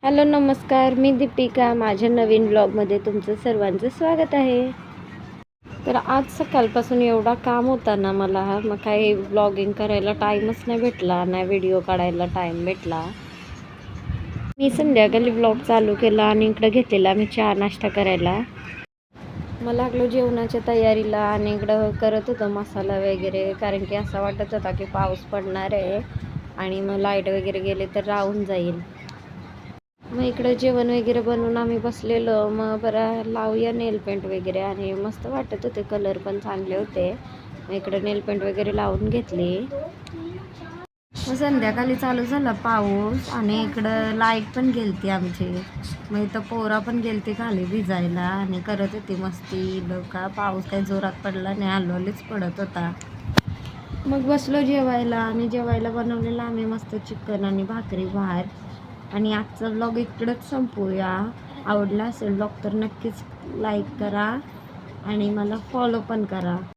Hello नमस्कार, मी दीपिका. माझ्या नवीन ब्लॉगमध्ये तुमचं सर्वांचं स्वागत आहे. तर आज सकाळपासून एवढा काम होता ना मला, मग काही ब्लॉगिंग करायला टाईमच नाही भेटला, नाही व्हिडिओ काढायला टाईम भेटला. मी संध्याकाळी ब्लॉग चालू केला आणि इकडं घेतलेला मी चहा नाश्ता करायला. मग लागलो जेवणाच्या तयारीला आणि इकडं करत होतं मसाला वगैरे, कारण की असं वाटत होता की पाऊस पडणार आहे आणि मग लाईट वगैरे गेले तर राहून जाईल. मग इकडं जेवण वगैरे बनवून आम्ही बसलेलो. मग बरं लावूया नेल पेंट वगैरे, आणि मस्त वाटत होते, कलर पण चांगले होते. मग इकडं नेल पेंट वगैरे लावून घेतली. मग संध्याकाळी चालू झाला पाऊस आणि इकडं लाईट पण गेलती आमची. मग इथं पोरा पण गेलती खाली भिजायला आणि करत होती मस्ती. लोका पाऊस काही जोरात पडला नाही, हलवलीच पडत होता. मग बसलो जेवायला आणि जेवायला बनवलेलं आम्ही मस्त चिकन आणि भाकरी भात. आणि आजचा ब्लॉग इकडंच संपवूया. आवडला असेल ब्लॉग तर नक्कीच लाईक करा आणि मला फॉलो पण करा.